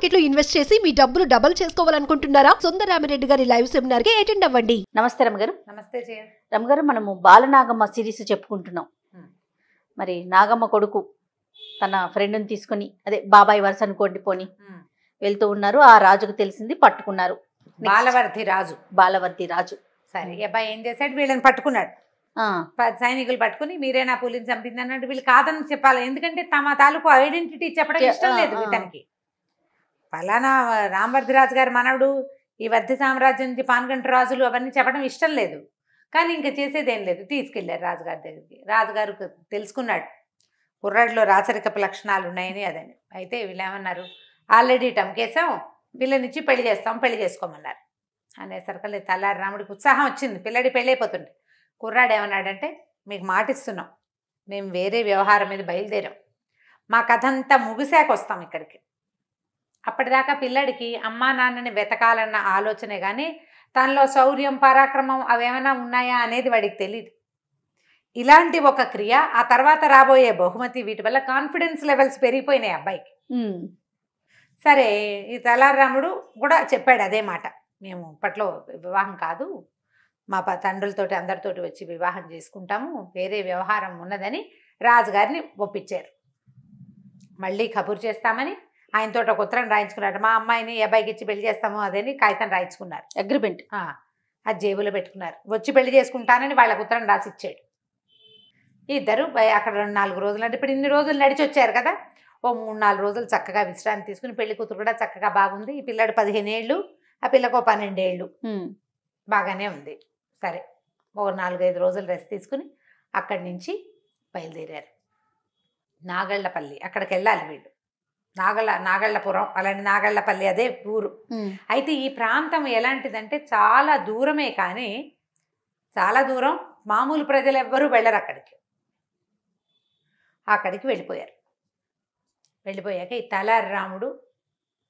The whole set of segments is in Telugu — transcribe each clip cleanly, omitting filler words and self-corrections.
మార్కెట్ లో ఇన్వెస్ట్ చేసి మీ డబ్బులు డబుల్ చేసుకోవాలనుకుంటున్నారా? సుందరరామిరెడ్డి గారి లైవ్ సెమినార్ కి అటెండ్ అవ్వండి. నమస్తే రమగారు. నమస్తే జయ. రమగారు, మనము బాలనాగమ్మ సిరీస్ చెప్పుకుంటున్నాం. మరి నాగమ్మ కొడుకు తన ఫ్రెండ్ని తీసుకొని, అదే బాబాయ్ వరుస అనుకోండి పోని, వెళ్తూ ఉన్నారు. ఆ రాజుకు తెలిసింది, పట్టుకున్నారు. బాలవర్ధి రాజు. సరే, అబ్బాయి ఏం చేశాడు, వీళ్ళని పట్టుకున్నాడు. సైనికులు పట్టుకుని మీరే నా పులిని చంపింది అన్నట్టు వీళ్ళు కాదని చెప్పాలి. ఎందుకంటే తమ తాలూకు ఐడెంటిటీ చెప్పడం ఇష్టం లేదు ఇతనికి. ఫలానా రామవర్ధిరాజు గారి మనవడు, ఈ వర్ధి సామ్రాజ్యం నుంచి పాన్గంట రాజులు అవన్నీ చెప్పడం ఇష్టం లేదు. కానీ ఇంకా చేసేదేం లేదు, తీసుకెళ్లారు రాజుగారి దగ్గరికి. రాజుగారు తెలుసుకున్నాడు కుర్రాడిలో రాచరికపు లక్షణాలు ఉన్నాయని అదని. అయితే వీళ్ళు ఏమన్నారు, ఆల్రెడీ టమ్కేసాం, పిల్లనిచ్చి పెళ్లి చేస్తాం, పెళ్లి చేసుకోమన్నారు. అనేసరికి తెల్లారి రాముడికి ఉత్సాహం వచ్చింది. పిల్లడి పెళ్ళి అయిపోతుండే. కుర్రాడు ఏమన్నాడంటే, మీకు మాటిస్తున్నాం, మేము వేరే వ్యవహారం మీద బయలుదేరాం, మా కథ అంతా ముగిశాక వస్తాం ఇక్కడికి. అప్పటిదాకా పిల్లడికి అమ్మా నాన్నని వెతకాలన్న ఆలోచనే కానీ తనలో శౌర్యం పరాక్రమం అవేమైనా ఉన్నాయా అనేది వాడికి తెలియదు. ఇలాంటి ఒక క్రియ, ఆ తర్వాత రాబోయే బహుమతి, వీటి వల్ల కాన్ఫిడెన్స్ లెవెల్స్ పెరిగిపోయినాయి అబ్బాయికి. సరే, ఈ తెల్లారాముడు కూడా చెప్పాడు అదే మాట, మేము ఇప్పట్లో వివాహం కాదు, మా తండ్రులతోటి అందరితోటి వచ్చి వివాహం చేసుకుంటాము, వేరే వ్యవహారం ఉన్నదని రాజుగారిని ఒప్పించారు. మళ్ళీ కబురు చేస్తామని ఆయనతో ఒక ఉత్తరం రాయించుకున్నాడు. మా అమ్మాయిని అబ్బాయికి ఇచ్చి పెళ్లి చేస్తాము అదని కాగితం రాయించుకున్నారు, అగ్రిమెంట్. అది జేబులో పెట్టుకున్నారు. వచ్చి పెళ్లి చేసుకుంటానని వాళ్ళకు ఉత్తరం రాసి ఇచ్చాడు. ఇద్దరు అక్కడ 2-4 రోజులు, అంటే ఇప్పుడు ఇన్ని రోజులు నడిచి వచ్చారు కదా, ఓ 3-4 రోజులు చక్కగా విశ్రాంతి తీసుకుని, పెళ్లి కూతురు కూడా చక్కగా బాగుంది. ఈ పిల్లాడు 15 ఏళ్ళు, ఆ పిల్లకు 12 ఏళ్ళు, బాగానే ఉంది. సరే, ఓ 4-5 రోజులు రెస్ట్ తీసుకుని అక్కడి నుంచి బయలుదేరారు. నాగళ్ళపల్లి అక్కడికి వెళ్ళాలి వీళ్ళు. నాగళ్ళపురం, అలాంటి నాగళ్ళపల్లి అదే ఊరు. అయితే ఈ ప్రాంతం ఎలాంటిదంటే చాలా దూరమే, కానీ చాలా దూరం, మామూలు ప్రజలు ఎవ్వరూ వెళ్ళరు అక్కడికి. వెళ్ళిపోయారు. వెళ్ళిపోయాక ఈ తలారి రాముడు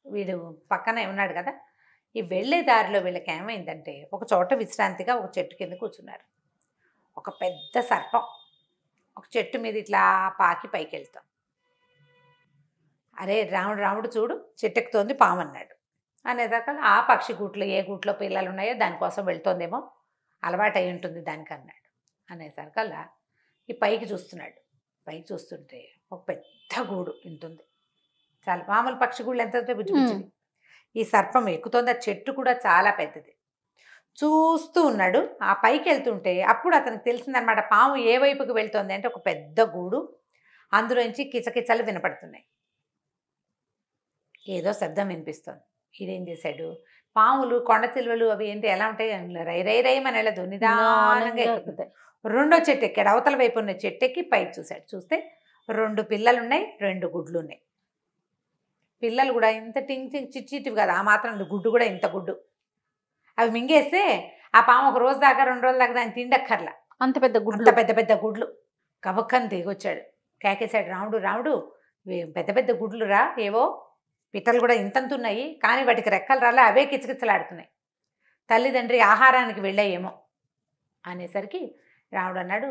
వీడు పక్కనే ఉన్నాడు కదా, ఈ వెళ్ళే దారిలో వీళ్ళకి ఏమైందంటే, ఒక చోట విశ్రాంతిగా ఒక చెట్టు కింద కూర్చున్నారు. ఒక పెద్ద సర్పం ఒక చెట్టు మీద ఇట్లా పాకి పైకి వెళ్తాం. అరే రాముడు చూడు, చెట్టెక్కుతోంది పాము అన్నాడు. అనేదాకా ఆ పక్షి గూట్లో, ఏ గూట్లో పిల్లలు ఉన్నాయో దానికోసం వెళ్తోందేమో, అలవాటు అయి ఉంటుంది దానికి అన్నాడు. అనేసరికల్లా ఈ పైకి చూస్తున్నాడు. పైకి చూస్తుంటే ఒక పెద్ద గూడు ఇంతుంది. చాలా మామూలు పక్షి గూళ్ళు ఎంత బుజ్జి బుజ్జివి. ఈ సర్పం ఎక్కుతోంది. ఆ చెట్టు కూడా చాలా పెద్దది. చూస్తూ ఉన్నాడు. ఆ పైకి వెళ్తుంటే అప్పుడు అతనికి తెలిసిందనమాట, పాము ఏ వైపుకి వెళ్తోంది అంటే ఒక పెద్ద గూడు, అందులోంచి కిచకిచలు వినపడుతున్నాయి, ఏదో శబ్దం వినిపిస్తోంది. ఇదేం చేశాడు, పాములు కొండ చిలువలు అవి ఏంటి ఎలా ఉంటాయి, రై రై రైమని వెళ్ళదు, నిదానంగా ఎక్కుతాయి. రెండో చెట్టు ఎక్కాడు. అవతల వైపు ఉన్న చెట్టు ఎక్కి పైకి చూశాడు. చూస్తే 2 పిల్లలు ఉన్నాయి, 2 గుడ్లు ఉన్నాయి. పిల్లలు కూడా ఇంత చిట్టివి కదా, ఆ మాత్రం గుడ్డు కూడా ఇంత గుడ్డు. అవి మింగేస్తే ఆ పాము ఒక రోజు దాకా 2 రోజుల దాకా దాన్ని తిండక్కర్లా, అంత పెద్ద పెద్ద గుడ్లు. కబక్కని దిగొచ్చాడు, కేకేశాడు, రాముడు పెద్ద పెద్ద గుడ్లు రా, ఏవో పిట్టలు కూడా ఇంతంతున్నాయి, కానీ వాటికి రెక్కలు రాలే, అవే కిచకిచలాడుతున్నాయి, తల్లిదండ్రి ఆహారానికి వెళ్ళాయేమో అనేసరికి రాముడు అన్నాడు,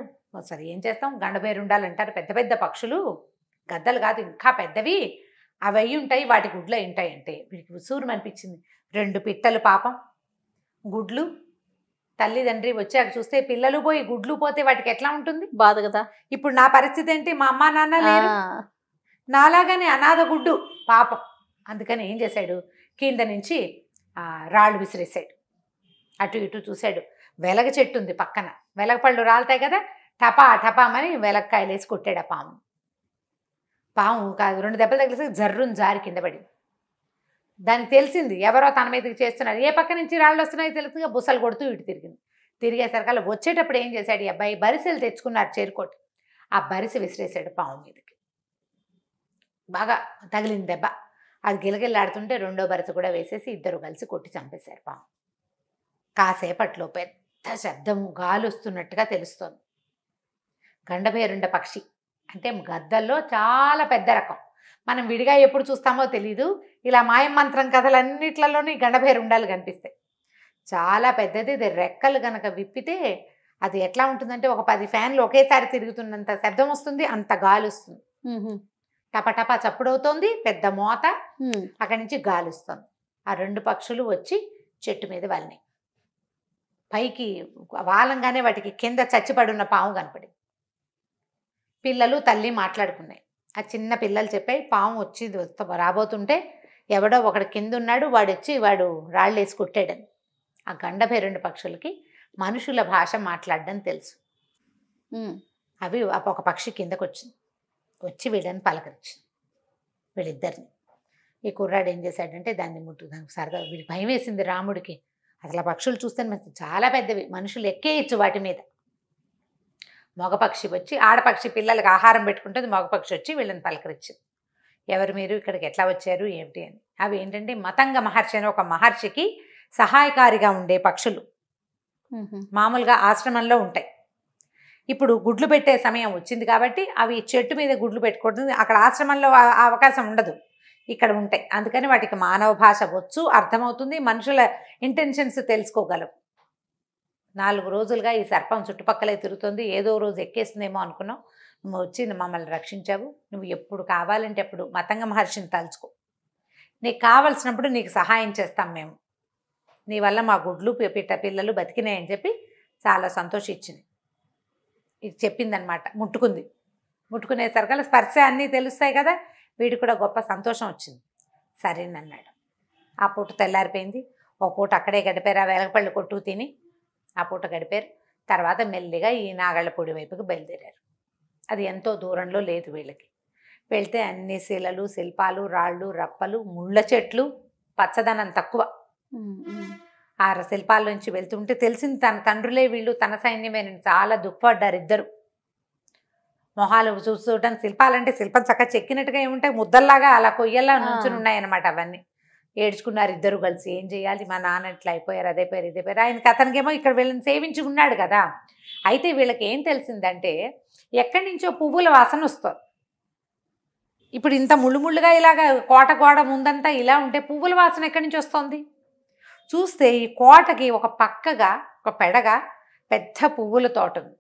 సరే ఏం చేస్తాం, గండబేరు ఉండాలంటారు, పెద్ద పెద్ద పక్షులు, గద్దలు కాదు ఇంకా పెద్దవి, అవి అయ్యి ఉంటాయి, వాటి గుడ్లు అయి ఉంటాయి అంటే వీడికి ఉసూరు అనిపించింది. 2 పిట్టలు పాపం, గుడ్లు, తల్లిదండ్రి వచ్చాక చూస్తే పిల్లలు పోయి గుడ్లు పోతే వాటికి ఎట్లా ఉంటుంది, బాధ కదా. ఇప్పుడు నా పరిస్థితి ఏంటి, మా అమ్మా నాన్న లేరు, నాలాగానే అనాథ గుడ్డు పాపం. అందుకని ఏం చేశాడు, కింద నుంచి రాళ్ళు విసిరేసాడు. అటు ఇటు చూశాడు. వెలగ చెట్టు ఉంది పక్కన, వెలగ పళ్ళు రాలుతాయి కదా, టపా టపామని వెలక్కాయలు వేసి కొట్టాడు ఆ పాము కాదు, 2 దెబ్బలు తగిలేసి జర్రుని జారి కింద పడింది. దానికి తెలిసింది ఎవరో తన మీదకి చేస్తున్నారు, ఏ పక్క నుంచి రాళ్ళు వస్తున్నాయో తెలుసుగా, బుసలు కొడుతూ ఇటు తిరిగింది. తిరిగేసరికల్లా వచ్చేటప్పుడు ఏం చేశాడు, ఈ అబ్బాయి బరిసెలు తెచ్చుకున్నారు చేరుకోటి, ఆ బరిసె విసిరేసాడు పాము మీదకి. బాగా తగిలింది దెబ్బ. అది గిలగిల్లాడుతుంటే రెండో బరిసె కూడా వేసేసి ఇద్దరు కలిసి కొట్టి చంపేశారు పాము. కాసేపట్లో పెద్ద శబ్దము, గాలి వస్తున్నట్టుగా తెలుస్తోంది. గండభేరుండ పక్షి అంటే గద్దల్లో చాలా పెద్ద రకం, మనం విడిగా ఎప్పుడు చూస్తామో తెలీదు, ఇలా మాయమంత్రం కథలన్నిట్లలోని గండభేరుండాలు కనిపిస్తాయి. చాలా పెద్దది, ఇది రెక్కలు కనుక విప్పితే అది ఎట్లా ఉంటుందంటే ఒక 10 ఫ్యాన్లు ఒకేసారి తిరుగుతున్నంత శబ్దం వస్తుంది, అంత గాలి వస్తుంది. టపటపా చప్పుడవుతోంది, పెద్ద మోత, అక్కడి నుంచి గాలి వస్తుంది. ఆ 2 పక్షులు వచ్చి చెట్టు మీద వాలినాయి. పైకి వాలంగానే వాటికి కింద చచ్చిపడున్న పాము కనపడి పిల్లలు తల్లి మాట్లాడుకున్నాయి. ఆ చిన్న పిల్లలు చెప్పాయి, పాము వచ్చి రాబోతుంటే ఎవడో ఒకడు కింద ఉన్నాడు, వాడు రాళ్ళు వేసి కొట్టాడని. ఆ గండభేరుండ పక్షులకి మనుషుల భాష మాట్లాడడం తెలుసు. అవి ఒక పక్షి కిందకు వచ్చి వీళ్ళని పలకరించింది, వీళ్ళిద్దరిని. ఈ కుర్రాడు ఏం చేశాడంటే దాన్ని దానికి సరదా, వీడికి భయం వేసింది రాముడికి. అసలు ఆ పక్షులు చూస్తే చాలా పెద్దవి, మనుషులు ఎక్కేయచ్చు వాటి మీద. మగపక్షి వచ్చి, ఆడపక్షి పిల్లలకి ఆహారం పెట్టుకుంటుంది, మగపక్షి వచ్చి వీళ్ళని పలకరించింది. ఎవరు మీరు, ఇక్కడికి ఎట్లా వచ్చారు ఏమిటి అని. అవి ఏంటంటే మతంగ మహర్షి అని ఒక మహర్షికి సహాయకారిగా ఉండే పక్షులు. మామూలుగా ఆశ్రమంలో ఉంటాయి. ఇప్పుడు గుడ్లు పెట్టే సమయం వచ్చింది కాబట్టి అవి చెట్టు మీద గుడ్లు పెట్టుకుంటుంది. అక్కడ ఆశ్రమంలో అవకాశం ఉండదు, ఇక్కడ ఉంటాయి. అందుకని వాటికి మానవ భాష వచ్చు, అర్థమవుతుంది, మనుషుల ఇంటెన్షన్స్ తెలుసుకోగలవు. 4 రోజులుగా ఈ సర్పం చుట్టుపక్కలే తిరుగుతుంది. ఏదో రోజు ఎక్కేస్తుందేమో అనుకున్నావు, నువ్వు వచ్చి మమ్మల్ని రక్షించావు. నువ్వు ఎప్పుడు కావాలంటే అప్పుడు మతంగ మహర్షిని తలుచుకో, నీకు కావలసినప్పుడు నీకు సహాయం చేస్తాం మేము, నీ వల్ల మా గుడ్లు పిల్లలు బతికినాయని చెప్పి చాలా సంతోషించింది. ఇది చెప్పిందనమాట. ముట్టుకునేసరికల్లా స్పర్శ అన్నీ తెలుస్తాయి కదా, వీడికి కూడా గొప్ప సంతోషం వచ్చింది. సరేనన్నాడు. ఆ పూట తెల్లారిపోయింది. ఒక పూట అక్కడే గడిపారు, ఆ వెలగపళ్ళు కొట్టు తిని ఆ పూట గడిపారు. తర్వాత మెల్లిగా ఈ నాగళ్ళపూడి వైపుకి బయలుదేరారు. అది ఎంతో దూరంలో లేదు వీళ్ళకి. వెళ్తే అన్ని శిలలు, శిల్పాలు, రాళ్ళు, రప్పలు, ముళ్ళ చెట్లు, పచ్చదనం తక్కువ. ఆ శిల్పాల నుంచి వెళ్తుంటే తెలిసింది తన తండ్రులే వీళ్ళు, తన సైన్యమేనని. చాలా దుఃఖపడ్డారు ఇద్దరు. మొహాలు చూడటానికి శిల్పాలంటే శిల్పం చక్కగా చెక్కినట్టుగా ఏముంటాయి, ముద్దల్లాగా అలా కొయ్యల్లా నుంచుని ఉన్నాయన్నమాట. అవన్నీ ఏడ్చుకున్నారు ఇద్దరు కలిసి. ఏం చేయాలి, మా నాన్న ఇట్లా అయిపోయారు, అదైపోయారు, ఇదైపోయారు. ఆయనకి అతనికేమో ఇక్కడ వీళ్ళని సేవించి ఉన్నాడు కదా. అయితే వీళ్ళకి ఏం తెలిసిందంటే ఎక్కడి నుంచో పువ్వుల వాసన వస్తుంది. ఇప్పుడు ఇంత ముళ్ళుముళ్ళుగా ఇలాగా కోట గోడ ముందంతా ఇలా ఉంటే పువ్వుల వాసన ఎక్కడి నుంచి వస్తుంది. చూస్తే ఈ కోటకి ఒక పక్కగా ఒక పెడగా పెద్ద పువ్వుల తోట ఉంది.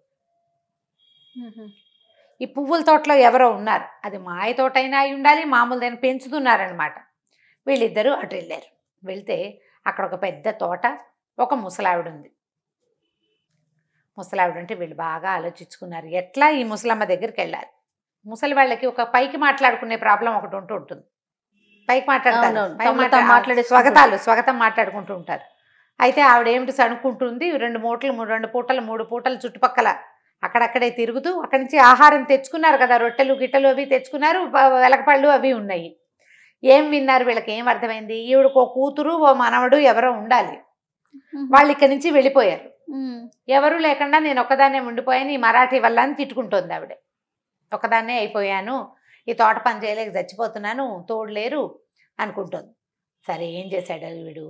ఈ పువ్వుల తోటలో ఎవరో ఉన్నారు. అది మాయ తోట అయినా అయి ఉండాలి, మామూలుదైనా పెంచుతున్నారనమాట. వీళ్ళిద్దరూ అటు వెళ్ళారు. వెళ్తే అక్కడ ఒక పెద్ద తోట, ఒక ముసలావిడ ఉంది. ముసలావిడ అంటే వీళ్ళు బాగా ఆలోచించుకున్నారు, ఎట్లా ఈ ముసలమ్మ దగ్గరికి వెళ్ళాలి. ముసలి వాళ్ళకి ఒక పైకి మాట్లాడుకునే ప్రాబ్లం ఒకటి ఉంటుంది. పైకి మాట్లాడతారు, స్వాగతం మాట్లాడుకుంటూ ఉంటారు. అయితే ఆవిడ ఏమిటి సణుక్కుంటుంది. 2 పూటలు 3 పూటలు చుట్టుపక్కల అక్కడక్కడే తిరుగుతూ, అక్కడి నుంచి ఆహారం తెచ్చుకున్నారు కదా, రొట్టెలు గిట్టెలు అవి తెచ్చుకున్నారు, వెలగపళ్ళు అవి ఉన్నాయి. ఏం విన్నారు, వీళ్ళకి ఏం అర్థమైంది, ఈవిడకు ఓ కూతురు ఓ మనవడు ఎవరో ఉండాలి, వాళ్ళు ఇక్కడి నుంచి వెళ్ళిపోయారు, ఎవరు లేకుండా నేను ఒక్కదాన్నే ఉండిపోయాను ఈ మరాఠీ వల్ల అని తిట్టుకుంటోంది ఆవిడ. ఒకదాన్నే అయిపోయాను, ఈ తోట పని చేయలేక చచ్చిపోతున్నాను, తోడులేరు అనుకుంటుంది. సరే ఏం చేశాడు వీడు,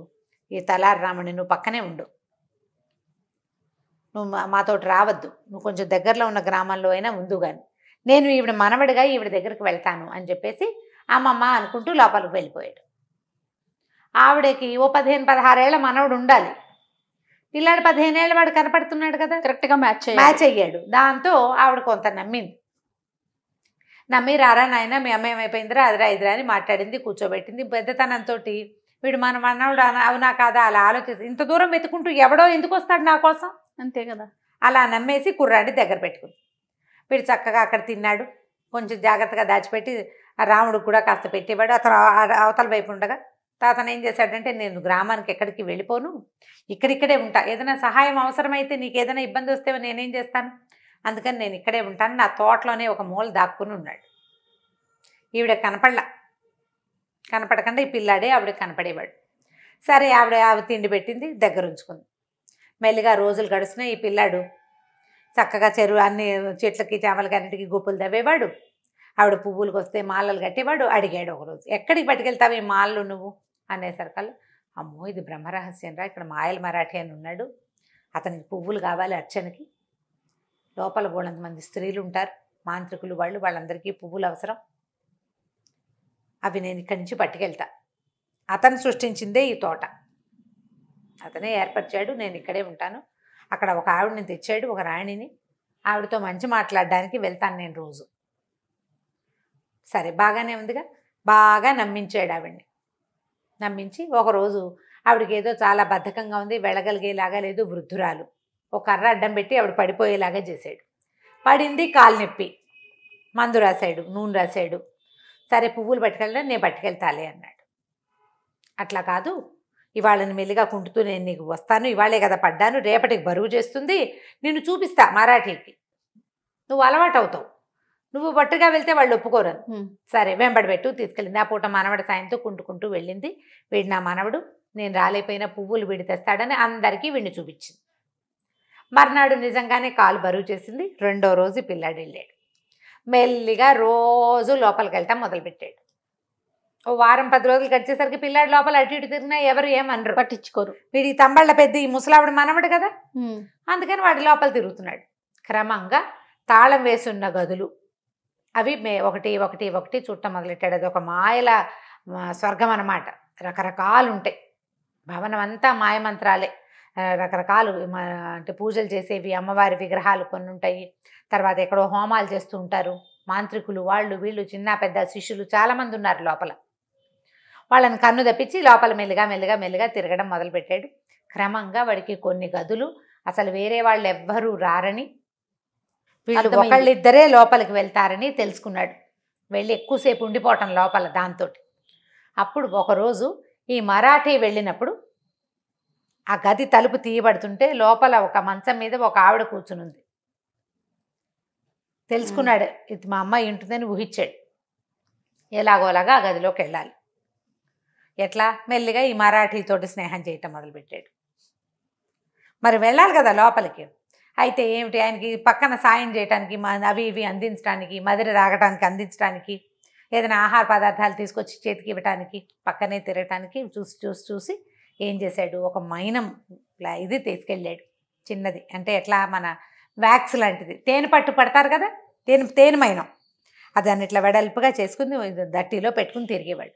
ఈ తలారి రాముని నువ్వు పక్కనే ఉండు, నువ్వు మాతోటి రావద్దు, నువ్వు కొంచెం దగ్గరలో ఉన్న గ్రామంలో అయినా ఉండు కానీ, నేను ఈవిడ మనవడిగా ఈవిడ దగ్గరికి వెళ్తాను అని చెప్పేసి అమ్మమ్మ అనుకుంటూ లోపలికి వెళ్ళిపోయాడు. ఆవిడకి ఓ 15-16 ఏళ్ల మనవడు ఉండాలి. పిల్లాడు 15 ఏళ్ళ వాడు కనపడుతున్నాడు కదా, కరెక్ట్గా మ్యాచ్ అయ్యాడు. దాంతో ఆవిడ కొంత నమ్మి రారా నాయన మీ అమ్మ ఏమైపోయిందిరా, అదిరా ఇదిరా అని మాట్లాడింది, కూర్చోబెట్టింది. పెద్దతనంతో వీడు మన మనవడు అవునా కాదా అలా ఆలోచిస్తే, ఇంత దూరం వెతుకుంటూ ఎవడో ఎందుకు వస్తాడు నా కోసం, అంతే కదా, అలా నమ్మేసి కుర్రాడి దగ్గర పెట్టుకుంది. వీడు చక్కగా అక్కడ తిన్నాడు, కొంచెం జాగ్రత్తగా దాచిపెట్టి ఆ రాముడికి కూడా కాస్త పెట్టేవాడు. అతను అవతల వైపు ఉండగా తాతను ఏం చేశాడంటే, నేను గ్రామానికి ఎక్కడికి వెళ్ళిపోను, ఇక్కడిక్కడే ఉంటా, ఏదైనా సహాయం అవసరమైతే నీకు ఏదైనా ఇబ్బంది వస్తే నేనేం చేస్తాను, అందుకని నేను ఇక్కడే ఉంటాను, నా తోటలోనే ఒక మూల దాక్కుని ఉన్నాడు. ఈవిడ కనపడకుండా ఈ పిల్లాడే ఆవిడకి కనపడేవాడు. సరే ఆవిడ తిండి పెట్టింది, దగ్గర ఉంచుకుంది. మెల్లిగా రోజులు గడుస్తున్నాయి. ఈ పిల్లాడు చక్కగా చెరువు అన్ని చెట్లకి చేమలకి అన్నిటికీ గుప్పులు తవ్వేవాడు. ఆవిడ పువ్వులకు వస్తే మాలలు కట్టేవాడు. అడిగాడు ఒకరోజు, ఎక్కడికి పట్టుకెళ్తావు ఈ మాలలు నువ్వు అనేసరికల్లా, అమ్మో ఇది బ్రహ్మరహస్యం రా, ఇక్కడ మాయల మరాఠీ అని ఉన్నాడు, అతనికి పువ్వులు కావాలి అర్చనకి, లోపల బోళ్ళంత మంది స్త్రీలు ఉంటారు, మాంత్రికులు వాళ్ళందరికీ పువ్వులు అవసరం, అవి నేను ఇక్కడి నుంచి పట్టుకెళ్తా. అతను సృష్టించిందే ఈ తోట, అతనే ఏర్పరిచాడు, నేను ఇక్కడే ఉంటాను. అక్కడ ఒక ఆవిడని తెచ్చాడు, ఒక రాణిని, ఆవిడతో మంచి మాట్లాడడానికి వెళ్తాను నేను రోజు. సరే బాగానే ఉందిగా, బాగా నమ్మించాడు ఆవిడ్ని. నమ్మించి ఒకరోజు ఆవిడకి ఏదో చాలా బద్ధకంగా ఉంది, వెళ్ళగలిగేలాగా లేదు, వృద్ధురాలు. ఒక కర్ర అడ్డం పెట్టి ఆవిడ పడిపోయేలాగా చేశాడు. పడింది, కాలు నొప్పి, మందు రాశాడు, నూనె రాశాడు. సరే పువ్వులు పట్టుకెళ్ళా, నేను పట్టుకెళ్తాలే అన్నాడు. అట్లా కాదు, ఇవాళని మెల్లిగా కుంటుతూ నేను నీకు వస్తాను, ఇవాళే కదా పడ్డాను, రేపటికి బరువు చేస్తుంది, నిన్ను చూపిస్తా మరాఠీకి, నువ్వు అలవాటు అవుతావు, నువ్వు బట్టుగా వెళ్తే వాళ్ళు ఒప్పుకోరని. సరే వెంబడి పెట్టు తీసుకెళ్ళింది. ఆ పూట మనవడి సాయంతో కుంటుకుంటూ వెళ్ళింది. వీడి నా మనవడు, నేను రాలేపోయినా పువ్వులు వీడి తెస్తాడని అందరికీ వీడిని చూపించింది. మర్నాడు నిజంగానే కాలు బరువు చేసింది. రెండో రోజు పిల్లాడు వెళ్ళాడు. మెల్లిగా రోజు లోపలికి వెళ్ళటం మొదలుపెట్టాడు. ఓ వారం 10 రోజులు గడిచేసరికి పిల్లాడు లోపల అటు ఇటు తిరిగినా ఎవరు ఏమనరు, పట్టించుకోరు. వీడి తమ్బళ్ళ పెద్ద ఈ ముసలావిడ మనవడు కదా, అందుకని వాడి లోపల తిరుగుతున్నాడు. క్రమంగా తాళం వేసున్న గదులు అవి ఒకటి ఒకటి ఒకటి చుట్టం మొదలెట్టాడు. అది ఒక మాయల స్వర్గం అన్నమాట. రకరకాలు ఉంటాయి, భవనం అంతా మాయమంత్రాలే, రకరకాలు అంటే పూజలు చేసేవి, అమ్మవారి విగ్రహాలు కొన్ని ఉంటాయి. తర్వాత ఎక్కడో హోమాలు చేస్తూ ఉంటారు మాంత్రికులు, వాళ్ళు వీళ్ళు చిన్న పెద్ద శిష్యులు చాలామంది ఉన్నారు లోపల. వాళ్ళని కన్ను తప్పించి లోపల మెల్లిగా మెల్లిగా మెల్లిగా తిరగడం మొదలుపెట్టాడు. క్రమంగా వాడికి కొన్ని గదులు అసలు వేరే వాళ్ళు ఎవ్వరూ రారని, వీళ్ళు ఒకళ్ళిద్దరే లోపలికి వెళ్తారని తెలుసుకున్నాడు. వెళ్ళి ఎక్కువసేపు ఉండిపోవటం లోపల దాంతో. అప్పుడు ఒకరోజు ఈ మరాఠీ వెళ్ళినప్పుడు ఆ గది తలుపు తీయబడుతుంటే లోపల ఒక మంచం మీద ఒక ఆవిడ కూర్చునుంది. తెలుసుకున్నాడు, ఇది మా అమ్మాయి ఉంటుందని ఊహించాడు. ఎలాగోలాగా ఆ గదిలోకి వెళ్ళాలి. ఎట్లా? మెల్లిగా ఈ మరాఠీతోటి స్నేహం చేయటం మొదలుపెట్టాడు. మరి వెళ్ళాలి కదా లోపలికి. అయితే ఏమిటి, ఆయనకి పక్కన సాయం చేయడానికి, అవి ఇవి అందించడానికి, మదిర తాగటానికి అందించడానికి, ఏదైనా ఆహార పదార్థాలు తీసుకొచ్చి చేతికి ఇవ్వటానికి, పక్కనే తిరగటానికి చూసి ఏం చేశాడు, ఒక మైనం ఇది తీసుకెళ్ళాడు. చిన్నది అంటే ఎట్లా, మన వ్యాక్స్ లాంటిది, తేనె పట్టు పడతారు కదా, తేనె మైనం, దాన్ని ఇట్లా వెడల్పుగా చేసుకుని దట్టిలో పెట్టుకుని తిరిగేవాడు.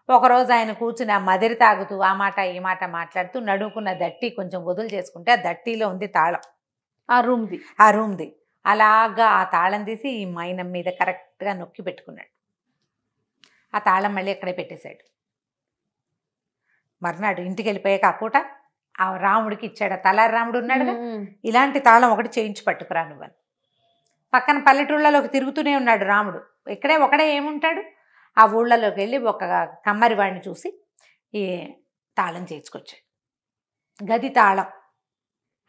ఒకరోజు ఆయన కూర్చుని ఆ మదిరి తాగుతూ ఆ మాట ఈ మాట మాట్లాడుతూ నడుముకున్న దట్టి కొంచెం వదులు చేసుకుంటే ఆ దట్టిలో ఉంది తాళం, ఆ రూమ్ది. అలాగా ఆ తాళం తీసి ఈ మైనం మీద కరెక్ట్గా నొక్కి పెట్టుకున్నాడు. ఆ తాళం మళ్ళీ అక్కడే పెట్టేశాడు. మర్నాడు ఇంటికి వెళ్ళిపోయాక ఆ పూట ఆ రాముడికి ఇచ్చాడు. తలారి రాముడు ఉన్నాడుగా, ఇలాంటి తాళం ఒకటి చేయించి పట్టుకురా నువ్వని. పక్కన పల్లెటూళ్ళలోకి తిరుగుతూనే ఉన్నాడు రాముడు. ఇక్కడే ఒకడే ఏముంటాడు, ఆ ఊళ్ళలోకి వెళ్ళి ఒక కమ్మరి వాడిని చూసి ఈ తాళం చేయించుకొచ్చాడు. గది తాళం.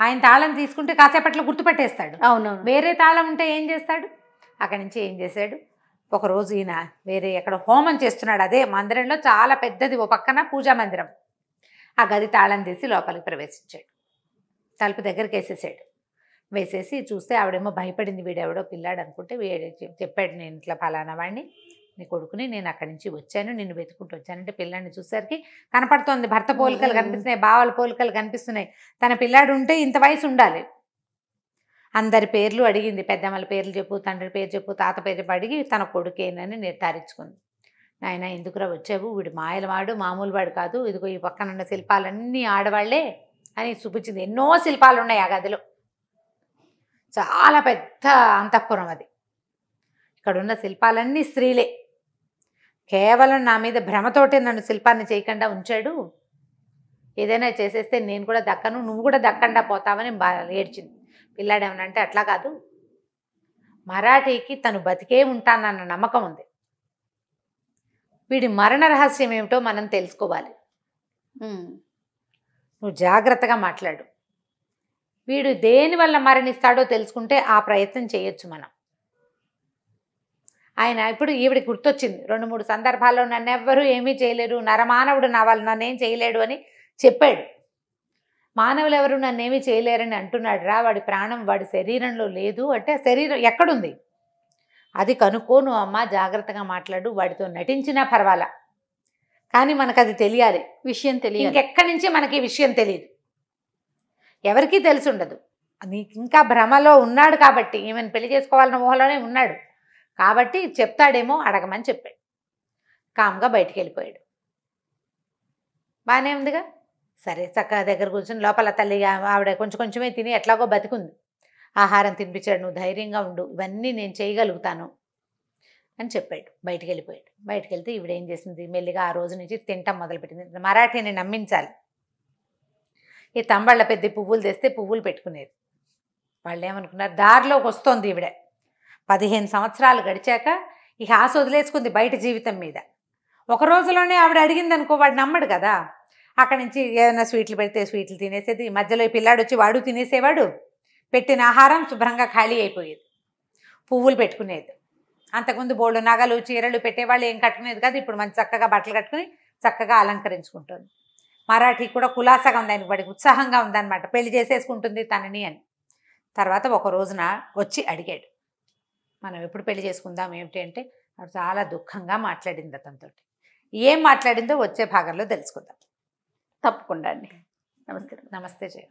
ఆయన తాళం తీసుకుంటే కాసేపట్లో గుర్తుపట్టేస్తాడు. అవునవును. వేరే తాళం ఉంటే ఏం చేస్తాడు? అక్కడి నుంచి ఏం చేశాడు, ఒకరోజు ఈయన వేరే ఎక్కడ హోమం చేస్తున్నాడు. అదే మందిరంలో చాలా పెద్దది, ఓ పక్కన పూజా మందిరం. ఆ గది తాళం తీసి లోపలికి ప్రవేశించాడు. తలుపు దగ్గరికి వేసేసాడు. వేసేసి చూస్తే ఆవిడేమో భయపడింది. వీడెవడో పిల్లాడు అనుకుంటే చెప్పాడు, నేను ఇట్లా ఫలానా వాడిని, నీ కొడుకుని, నేను అక్కడి నుంచి వచ్చాను, నిన్ను వెతుకుంటూ వచ్చానంటే పిల్లాడిని చూసేసరికి కనపడుతోంది, భర్త పోలికలు కనిపిస్తున్నాయి, బావల పోలికలు కనిపిస్తున్నాయి. తన పిల్లాడు ఉంటే ఇంత వయసు ఉండాలి. అందరి పేర్లు అడిగింది, పెద్దమ్మల పేర్లు చెప్పు, తండ్రి పేరు చెప్పు, తాత పేరు చెప్పు అడిగి తన కొడుకేనని నిర్ధారించుకుంది. నాయన ఎందుకురా వచ్చావు, వీడు మాయలవాడు, మామూలు వాడు కాదు, ఇదిగో ఈ పక్కన ఉన్న శిల్పాలన్నీ ఆడవాళ్లే అని చూపించింది. ఎన్నో శిల్పాలు ఉన్నాయి ఆ గదిలో, చాలా పెద్ద అంతఃపురం అది. ఇక్కడ ఉన్న శిల్పాలన్నీ స్త్రీలే. కేవలం నా మీద భ్రమతోటే నన్ను శిల్పాన్ని చేయకుండా ఉంచాడు, ఏదైనా చేసేస్తే నేను కూడా దక్కను, నువ్వు కూడా దక్కండా పోతావని ఏడ్చింది. పిల్లాడేమనంటే అట్లా కాదు, మరాఠీకి తను బతికే ఉంటానన్న నమ్మకం ఉంది, వీడి మరణ రహస్యం ఏమిటో మనం తెలుసుకోవాలి, నువ్వు జాగ్రత్తగా మాట్లాడు, వీడు దేనివల్ల మరణిస్తాడో తెలుసుకుంటే ఆ ప్రయత్నం చేయొచ్చు మనం. ఆయన ఇప్పుడు ఈవిడికి గుర్తొచ్చింది. 2-3 సందర్భాల్లో నన్ను ఎవ్వరూ ఏమీ చేయలేరు, నరమానవుడు నా వాళ్ళు నన్నేం చేయలేడు అని చెప్పాడు. మానవులు ఎవరు నన్నేమీ చేయలేరని అంటున్నాడు రా, వాడి ప్రాణం వాడి శరీరంలో లేదు అంటే శరీరం ఎక్కడుంది అది కనుక్కోను అమ్మ, జాగ్రత్తగా మాట్లాడు, వాడితో నటించినా పర్వాలా, కానీ మనకు అది తెలియాలి, విషయం తెలియాలి. ఇంకెక్కడి నుంచి మనకి విషయం తెలియదు, ఎవరికీ తెలిసి ఉండదు. నీకు ఇంకా భ్రమలో ఉన్నాడు కాబట్టి, ఈమెను పెళ్లి చేసుకోవాలన్న ఊహలోనే ఉన్నాడు కాబట్టి చెప్తాడేమో అడగమని చెప్పాడు. కామ్గా బయటికి వెళ్ళిపోయాడు. బాగానే ఉందిగా. సరే చక్కగా దగ్గర కూర్చొని లోపల తల్లి ఆవిడ కొంచెం కొంచెమే తిని ఎట్లాగో బతికుంది. ఆహారం తినిపించాడు. నువ్వు ధైర్యంగా ఉండు, ఇవన్నీ నేను చేయగలుగుతాను, అని చెప్పాడు. బయటికి వెళ్ళిపోయాడు. బయటికి వెళ్తే ఈవిడ ఏం చేసింది, మెల్లిగా ఆ రోజు నుంచి తింటాం మొదలుపెట్టింది. మరాఠీని నమ్మించాలి. ఈ తంబళ్ళ పెద్ద పువ్వులు తెస్తే పువ్వులు పెట్టుకునేది. వాళ్ళు ఏమనుకున్నారు, దారిలోకి వస్తోంది ఈవిడ. 15 సంవత్సరాలు గడిచాక ఇక ఆశ వదిలేసుకుంది బయట జీవితం మీద. ఒక రోజులోనే ఆవిడ అడిగింది అనుకో, వాడు నమ్మడు కదా. అక్కడి నుంచి ఏదైనా స్వీట్లు పెడితే స్వీట్లు తినేసేది. మధ్యలో ఈ పిల్లాడు వచ్చి వాడు తినేసేవాడు. పెట్టిన ఆహారం శుభ్రంగా ఖాళీ అయిపోయేది. పువ్వులు పెట్టుకునేది. అంతకుముందు బోళ్ళు నగలు చీరలు పెట్టేవాళ్ళు ఏం కట్టుకునేది కాదు. ఇప్పుడు మంచి చక్కగా బట్టలు కట్టుకుని చక్కగా అలంకరించుకుంటుంది. మరాఠీ కూడా కులాసాగా ఉంది, ఆయనకి వాడికి ఉత్సాహంగా ఉందన్నమాట. పెళ్లి చేసేసుకుంటుంది తనని అని. తర్వాత ఒక రోజున వచ్చి అడిగాడు, మనం ఎప్పుడు పెళ్లి చేసుకుందాం ఏమిటి అంటే, ఆవిడ చాలా దుఃఖంగా మాట్లాడింది అతనితో. ఏం మాట్లాడిందో వచ్చే భాగంలో తెలుసుకుందాం. తప్పకుండా అండి. నమస్కారం. నమస్తే జయ.